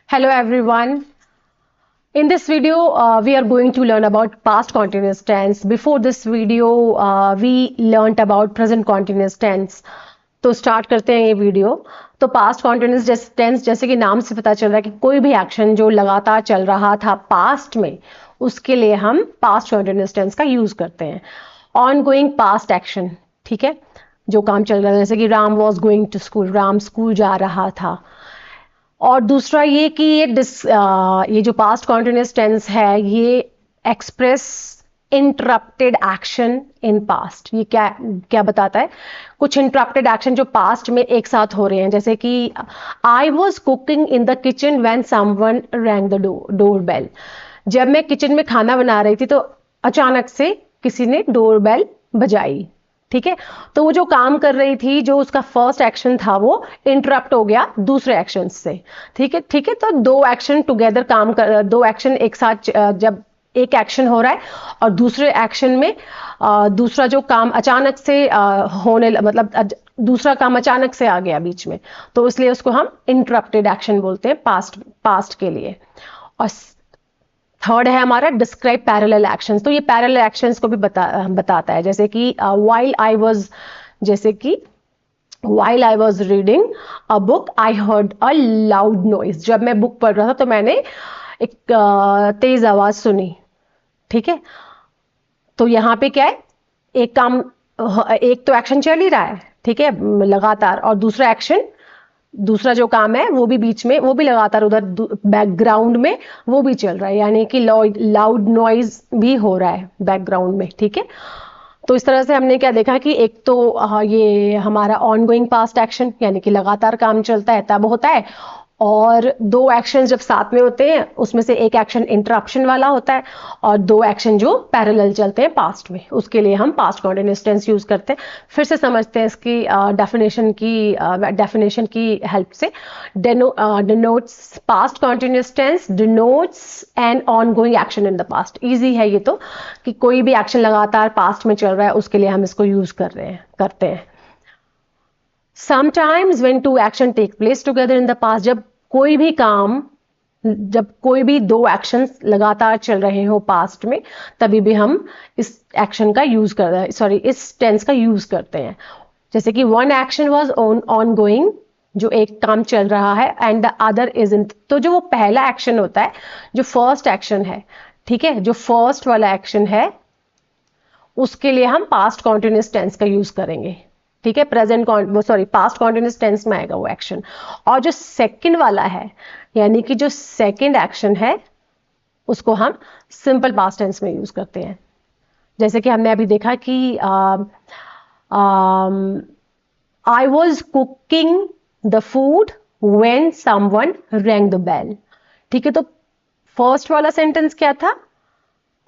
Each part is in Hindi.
Hello everyone. In this video, we are going to learn about past continuous tense. Before this video, we learnt about present continuous tense. तो स्टार्ट करते हैं ये वीडियो। तो पास्ट कॉन्टिन्यूस टेंस जैसे कि नाम से पता चल रहा है कि कोई भी एक्शन जो लगातार चल रहा था पास्ट में, उसके लिए हम पास्ट कॉन्टिन्यूस टेंस का यूज करते हैं। ऑन गोइंग पास्ट एक्शन, ठीक है, जो काम चल रहा है, जैसे कि Ram was going to school, Ram school जा रहा था। और दूसरा ये कि ये जो पास्ट कॉन्टिन्यूस टेंस है ये express interrupted action in past. ये क्या क्या बताता है? कुछ इंटरप्टेड एक्शन जो पास्ट में एक साथ हो रहे हैं, जैसे कि I was cooking in the kitchen when someone rang the door bell. जब मैं किचन में खाना बना रही थी तो अचानक से किसी ने डोर बेल बजाई, ठीक है। तो वो जो काम कर रही थी, जो उसका फर्स्ट एक्शन था, वो इंटरप्ट हो गया दूसरे एक्शन से, ठीक है, ठीक है। तो दो एक्शन टुगेदर काम कर, दो एक्शन एक साथ, जब एक एक्शन हो रहा है और दूसरे एक्शन में दूसरा जो काम अचानक से मतलब दूसरा काम अचानक से आ गया बीच में, तो इसलिए उसको हम इंटरप्टेड एक्शन बोलते हैं पास्ट के लिए। और थर्ड है हमारा डिस्क्राइब पैरेलल एक्शंस। तो ये पैरेलल एक्शंस को भी बताता है, जैसे कि while I was reading a book I heard a loud noise। जब मैं बुक पढ़ रहा था तो मैंने एक तेज आवाज सुनी, ठीक है। तो यहाँ पे क्या है, एक तो एक्शन चल ही रहा है, ठीक है, लगातार, और दूसरा जो काम है वो भी बीच में, वो भी लगातार उधर बैकग्राउंड में वो भी चल रहा है, यानी कि लाउड नॉइज भी हो रहा है बैकग्राउंड में, ठीक है। तो इस तरह से हमने क्या देखा कि एक तो ये हमारा ऑन गोइंग पास्ट एक्शन, यानी कि लगातार काम चलता है तब होता है, और दो एक्शन जब साथ में होते हैं उसमें से एक एक्शन इंटरप्शन वाला होता है और दो एक्शन जो पैरेलल चलते हैं पास्ट में, उसके लिए हम पास्ट कॉन्टिन्यूस टेंस यूज करते हैं। फिर से समझते हैं इसकी डेफिनेशन की हेल्प से। Denotes past continuous tense denotes an on going action in the past. Easy है ये तो, कि कोई भी एक्शन लगातार पास्ट में चल रहा है उसके लिए हम इसको यूज करते हैं। Sometimes when two action take place together in the past, जब कोई भी दो एक्शंस लगातार चल रहे हो पास्ट में, तभी भी हम इस एक्शन का यूज इस टेंस का यूज करते हैं। जैसे कि one action was on going, जो एक काम चल रहा है, एंड द अदर इजंट। तो जो वो पहला एक्शन होता है, जो फर्स्ट एक्शन है, ठीक है, जो फर्स्ट वाला एक्शन है, उसके लिए हम पास्ट कॉन्टिन्यूस टेंस का यूज करेंगे, ठीक है। पास्ट कॉन्टिन्यूस टेंस में आएगा वो एक्शन। और जो सेकंड वाला है, यानी कि जो सेकंड एक्शन है, उसको हम सिंपल पास्ट टेंस में यूज करते हैं। जैसे कि हमने अभी देखा कि I was cooking the food when someone rang the bell, ठीक है। तो फर्स्ट वाला सेंटेंस क्या था?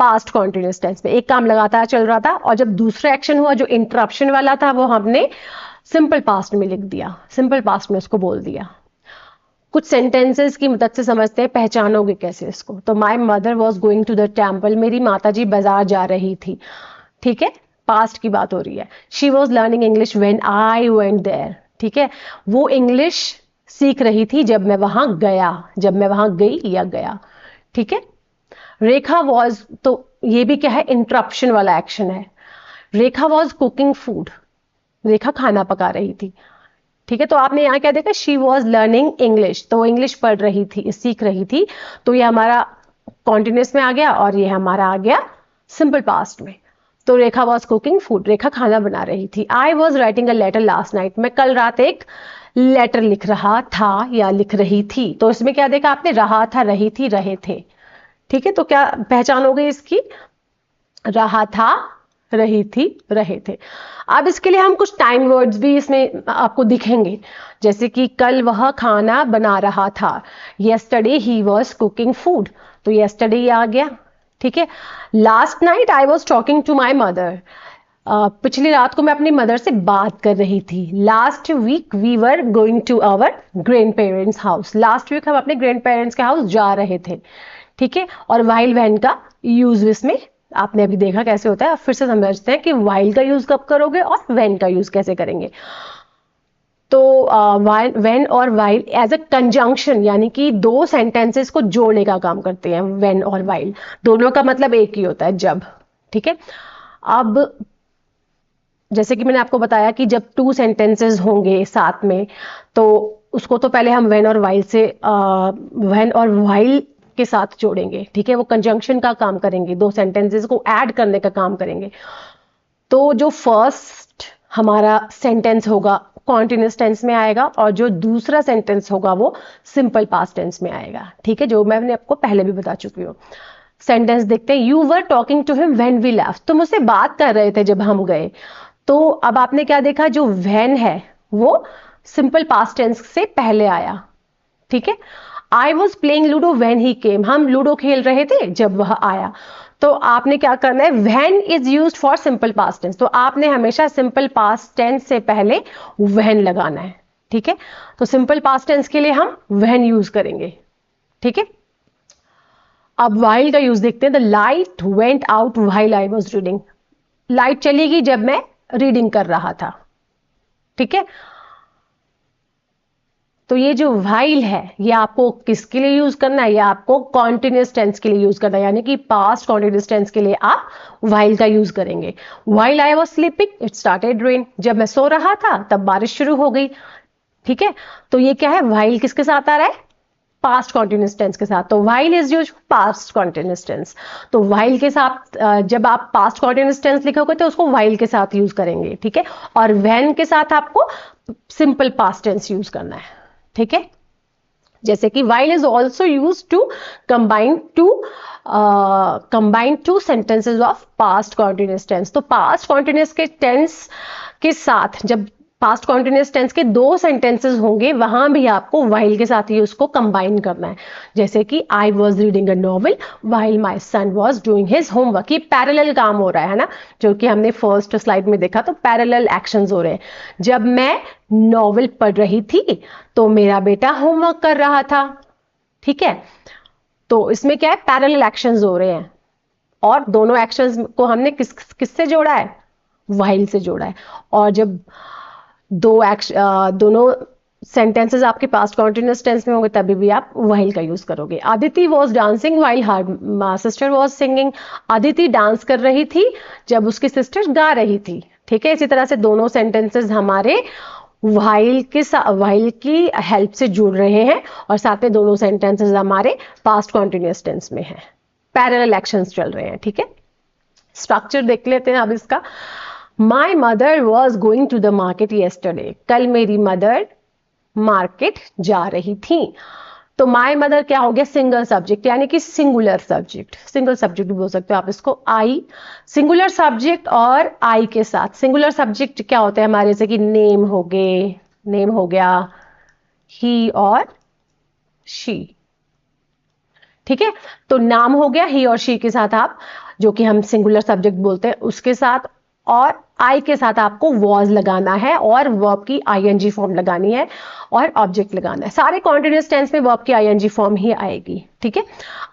पास्ट कॉन्टिन्यूस टेंस में एक काम लगातार चल रहा था, और जब दूसरा एक्शन हुआ जो इंटरप्शन वाला था, वो हमने सिंपल पास्ट में लिख दिया, सिंपल पास्ट में उसको बोल दिया। कुछ सेंटेंसेस की मदद से समझते हैं, पहचानोगे कैसे इसको। तो my mother was going to the temple, मेरी माताजी बाजार जा रही थी, ठीक है, पास्ट की बात हो रही है। She was learning English when I went there, ठीक है, वो इंग्लिश सीख रही थी जब मैं वहां गई या गया, ठीक है। रेखा वॉज, तो ये भी क्या है, इंटरप्शन वाला एक्शन है। रेखा वॉज कुकिंग फूड, रेखा खाना पका रही थी, ठीक है। तो आपने यहां क्या देखा, शी वॉज लर्निंग इंग्लिश, तो वो इंग्लिश पढ़ रही थी, सीख रही थी। तो ये हमारा कॉन्टिन्यूस में आ गया और ये हमारा आ गया सिंपल पास्ट में। तो Rekha was cooking food, Rekha खाना बना रही थी। I was writing a letter last night, मैं कल रात एक लेटर लिख रहा था या लिख रही थी। तो इसमें क्या देखा आपने, रहा था, रही थी, रहे थे, ठीक है। तो क्या पहचान हो गई इसकी, रहा था, रही थी, रहे थे। अब इसके लिए हम कुछ टाइम वर्ड्स भी इसमें आपको दिखेंगे, जैसे कि कल वह खाना बना रहा था, yesterday he was cooking food, तो yesterday आ गया, ठीक है। Last night I was talking to my mother, पिछली रात को मैं अपनी मदर से बात कर रही थी। Last week we were going to our grandparents house, last week हम अपने ग्रैंड पेरेंट्स के हाउस जा रहे थे, ठीक है। और वाइल वैन का यूज इसमें आपने अभी देखा कैसे होता है। अब फिर से समझते हैं कि वाइल का यूज कब करोगे और वैन का यूज कैसे करेंगे। तो व्हेन और वाइल एज अ कंजंक्शन, यानी कि दो सेंटेंसेस को जोड़ने का काम करते हैं। व्हेन और वाइल दोनों का मतलब एक ही होता है, जब। ठीक है, अब जैसे कि मैंने आपको बताया कि जब टू सेंटेंसेस होंगे साथ में, तो उसको तो पहले हम व्हेन और वाइल से व्हेन और वाइल के साथ जोड़ेंगे। ठीक है, वो कंजंक्शन का काम करेंगे, दो सेंटेंसेस को ऐड करने का काम करेंगे। तो जो फर्स्ट हमारा सेंटेंस होगा कॉन्टिन्यूअस टेंस में आएगा, और जो दूसरा सेंटेंस होगा वो सिंपल पास्ट टेंस में आएगा। ठीक है, जो मैंने आपको पहले भी बता चुकी हूँ। सेंटेंस देखते हैं। You were talking to him when we left, तुम उससे बात कर रहे थे जब हम गए। तो अब आपने क्या देखा, जो व्हेन है वो सिंपल पास्ट टेंस से पहले आया। ठीक है, I was playing ludo when he came, हम लूडो खेल रहे थे जब वह आया। तो आपने क्या करना है, when is used for simple past tense, तो आपने हमेशा सिंपल पास्ट टेंस से पहले व्हेन लगाना है। ठीक है, तो सिंपल पास्ट टेंस के लिए हम व्हेन यूज करेंगे। ठीक है, अब वाइल का यूज देखते हैं। The light went out while I was reading, light चलेगी जब मैं रीडिंग कर रहा था। ठीक है, तो ये जो व्हाइल है ये आपको किसके लिए यूज करना है, ये आपको कॉन्टिन्यूअस टेंस के लिए यूज करना है, यानी कि पास्ट कॉन्टिन्यूअस टेंस के लिए आप व्हाइल का यूज करेंगे। While I was sleeping it started rain, जब मैं सो रहा था तब बारिश शुरू हो गई। ठीक है, तो ये क्या है, व्हाइल किसके साथ आ रहा है, पास्ट कॉन्टिन्यूअस टेंस के साथ। तो while is use past continuous tense. तो व्हाइल के साथ जब आप पास्ट कॉन्टिन्यूअस टेंस लिखोगे तो उसको व्हाइल के साथ यूज करेंगे। ठीक है, और व्हेन के साथ आपको सिंपल पास्ट टेंस यूज करना है। ठीक है, जैसे कि while is also used to combine two sentences of past continuous tense। तो past continuous के tense के साथ जब पास्ट कॉन्टिन्यूअस टेंस के दो सेंटेंसेस होंगे वहां भी आपको while के साथ ही उसको कंबाइन करना है। जैसे कि I was reading a novel while my son was doing his homework, ये पैरेलल काम हो रहा है ना, जो कि हमने फर्स्ट स्लाइड में देखा। तो पैरेलल एक्शंस हो रहे हैं। जब मैं नॉवल पढ़ रही थी तो मेरा बेटा होमवर्क कर रहा था। ठीक है, तो इसमें क्या है, पैरेलल एक्शंस हो रहे हैं, और दोनों एक्शंस को हमने किससे जोड़ा है, व्हाइल से जोड़ा है। और जब दोनों सेंटेंसेस आपके पास्ट कॉन्टिन्यूअस टेंस में होंगे तभी भी आप व्हाइल का यूज करोगे। Aditi was dancing while her sister was singing, Aditi dance कर रही थी जब उसकी सिस्टर गा रही थी। ठीक है, इसी तरह से दोनों सेंटेंसेस हमारे व्हाइल की हेल्प से जुड़ रहे हैं, और साथ में दोनों सेंटेंसेस हमारे पास्ट कॉन्टिन्यूअस टेंस में हैं, पैरेलल एक्शंस चल रहे हैं। ठीक है, स्ट्रक्चर देख लेते हैं अब इसका। My mother was going to the market yesterday, कल मेरी मदर मार्केट जा रही थी। तो माई मदर क्या हो गया, सिंगल सब्जेक्ट, यानी कि सिंगुलर सब्जेक्ट, सिंगल सब्जेक्ट भी बोल सकते हो आप इसको। आई सिंगुलर सब्जेक्ट और आई के साथ सिंगुलर सब्जेक्ट क्या होते हैं हमारे, जैसे कि नेम हो गए, नेम हो गया, ही और शी। ठीक है, तो नाम हो गया ही और शी के साथ आप, जो कि हम सिंगुलर सब्जेक्ट बोलते हैं, उसके साथ, और आई के साथ आपको वॉज लगाना है और वर्ब की आईएनजी फॉर्म लगानी है और ऑब्जेक्ट लगाना है। सारे कॉन्टिन्यूअस टेंस में वर्ब की आईएनजी फॉर्म ही आएगी। ठीक है,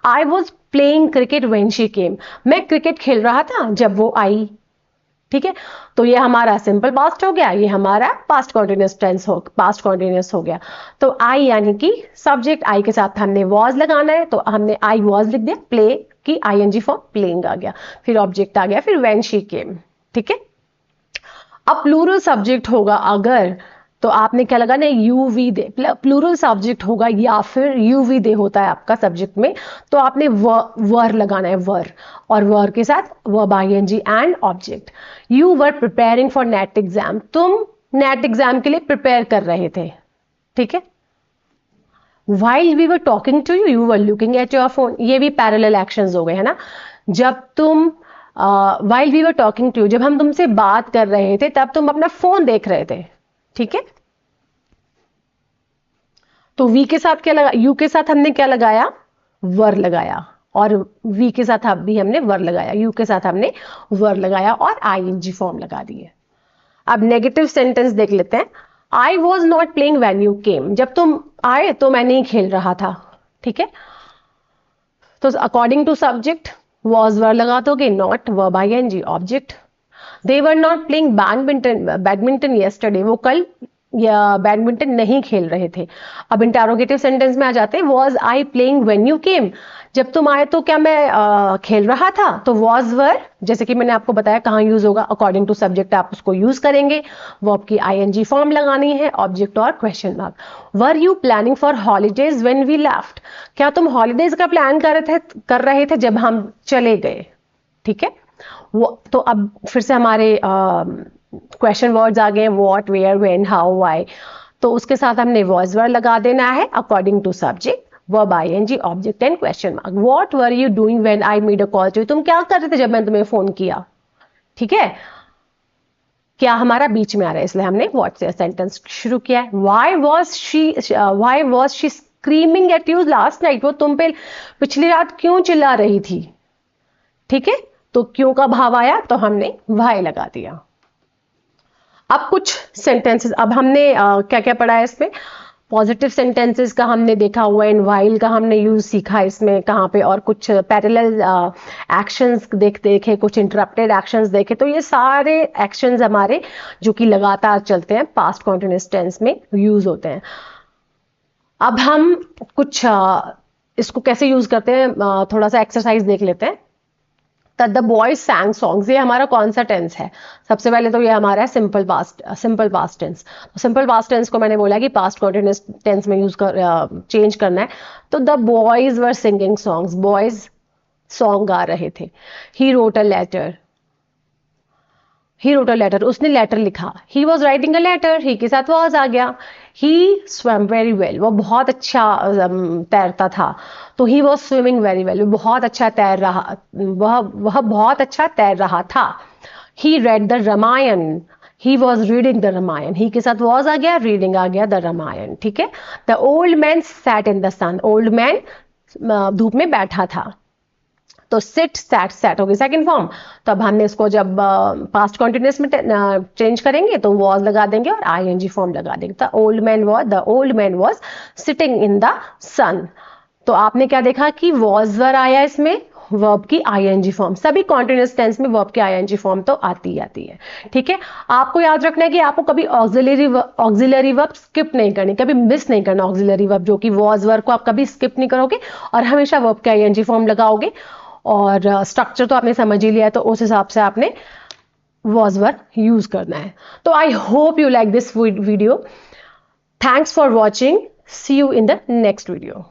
I was playing cricket when she came, मैं क्रिकेट खेल रहा था जब वो आई। ठीक है, तो ये हमारा सिंपल पास्ट हो गया, ये हमारा पास्ट कॉन्टिन्यूअस टेंस हो, पास्ट कॉन्टिन्यूअस हो गया। तो आई यानी कि सब्जेक्ट, आई के साथ हमने वॉज लगाना है, तो हमने आई वॉज लिख दिया, प्ले की आईएनजी फॉर्म प्लेइंग आ गया, फिर ऑब्जेक्ट आ गया, फिर व्हेन शी केम। ठीक है, अब प्लूरल सब्जेक्ट होगा अगर, तो आपने क्या लगाना है, यूवी दे। प्लूरल सब्जेक्ट होगा या फिर यूवी दे होता है आपका सब्जेक्ट में, तो आपने वर लगाना है, वर, और वर के साथ verb ING and object. You were preparing for NET exam, तुम नेट एग्जाम के लिए प्रिपेयर कर रहे थे। ठीक है, while we were talking to you, you were looking at your phone, ये भी पैरेलल एक्शंस हो गए, है ना। जब तुम while we were talking to you, जब हम तुमसे बात कर रहे थे तब तुम अपना फोन देख रहे थे। ठीक है, तो वी के साथ क्या लगा, यू के साथ हमने क्या लगाया, वर लगाया, और वी के साथ भी हमने वर लगाया, यू के साथ हमने वर लगाया और आईएनजी फॉर्म लगा दिए। अब नेगेटिव सेंटेंस देख लेते हैं। I was not playing when you came, जब तुम आए तो मैं नहीं खेल रहा था। ठीक है, तो according to subject was were लगा दोगे, not verb ING object. They were not playing badminton yesterday, वो कल या बैडमिंटन नहीं खेल रहे थे। अब इंटरोगेटिव सेंटेंस में आ जाते हैं, was I playing when you came, जब तुम आए तो क्या मैं खेल रहा था। तो वॉज वर, जैसे कि मैंने आपको बताया कहाँ यूज होगा, अकॉर्डिंग टू सब्जेक्ट आप उसको यूज करेंगे, वर्ब की आईएनजी फॉर्म लगानी है, ऑब्जेक्ट और question mark. Were you planning for holidays when we left, क्या तुम हॉलीडेज का प्लान कर रहे थे जब हम चले गए। ठीक है, वो तो अब फिर से हमारे क्वेश्चन वर्ड्स आ गए, what, where, when, how, why. तो उसके साथ हमने वॉज वर लगा देना है, according to subject, verb ING, object and question mark. What were you doing when I made a call to you, तुम क्या कर रहे थे जब मैंने तुम्हें फोन किया। ठीक है, क्या हमारा बीच में आ रहा है, इसलिए हमने व्हाट से सेंटेंस शुरू किया है। Why was she screaming at you last night, वो तुम पे पिछली रात क्यों चिल्ला रही थी। ठीक है, तो क्यों का भाव आया तो हमने व्हाई लगा दिया। अब कुछ सेंटेंसेस, अब हमने क्या क्या पढ़ा है इसमें, पॉजिटिव सेंटेंसेस का हमने देखा हुआ है, वाइल का हमने यूज सीखा इसमें कहाँ पे, और कुछ पैरेलल एक्शंस देखे, कुछ इंटरप्टेड एक्शंस देखे। तो ये सारे एक्शंस हमारे जो कि लगातार चलते हैं, पास्ट कॉन्टिन्यूअस टेंस में यूज होते हैं। अब हम कुछ इसको कैसे यूज करते हैं, थोड़ा सा एक्सरसाइज देख लेते हैं। द बॉयज सैंग सॉन्ग्स, ये हमारा कौन सा टेंस है। सबसे पहले तो ये हमारा है simple past tense. Simple past tense को मैंने बोला कि पास्ट कॉन्टिन्यूअस टेंस में चेंज करना है। तो the boys were singing songs, boys song गा रहे थे। ही रोट अ लेटर, उसने लेटर लिखा। He was writing a letter, he के साथ वॉज आ गया। ही स्वम वेरी वेल, वो बहुत अच्छा तैरता था। तो he was swimming very well, वो बहुत अच्छा तैर रहा, वह बहुत अच्छा तैर रहा था। He read the Ramayana, he was reading the Ramayana, he के साथ वॉज आ गया, रीडिंग आ गया, द रामायण। ठीक है, the old man sat in the sun, old man धूप में बैठा था। तो सिट, सैट हो गई सेकंड फॉर्म। तो अब हमने इसको जब पास्ट कॉन्टिन्यूअस में चेंज करेंगे तो वॉज लगा देंगे और आईएनजी फॉर्म लगा देंगे। The old man was sitting in the sun. तो आपने क्या देखा कि वॉज वर आया इसमें, वर्ब की आईएनजी फॉर्म, सभी कॉन्टिन्यूअस टेंस में वर्ब की आईएनजी फॉर्म तो आती है। ठीक है, आपको याद रखना है कि आपको कभी ऑक्सिलरी वर्ब स्किप नहीं करनी, कभी मिस नहीं करना ऑक्सिलरी वर्ब, जो कि वॉज वर्ब को आप कभी स्किप नहीं करोगे और हमेशा वर्ब की आईएनजी फॉर्म लगाओगे। और स्ट्रक्चर तो आपने समझ ही लिया है, तो उस हिसाब से आपने वॉज वर्ब यूज करना है। तो I hope you like this video. Thanks for watching, see you in the next video.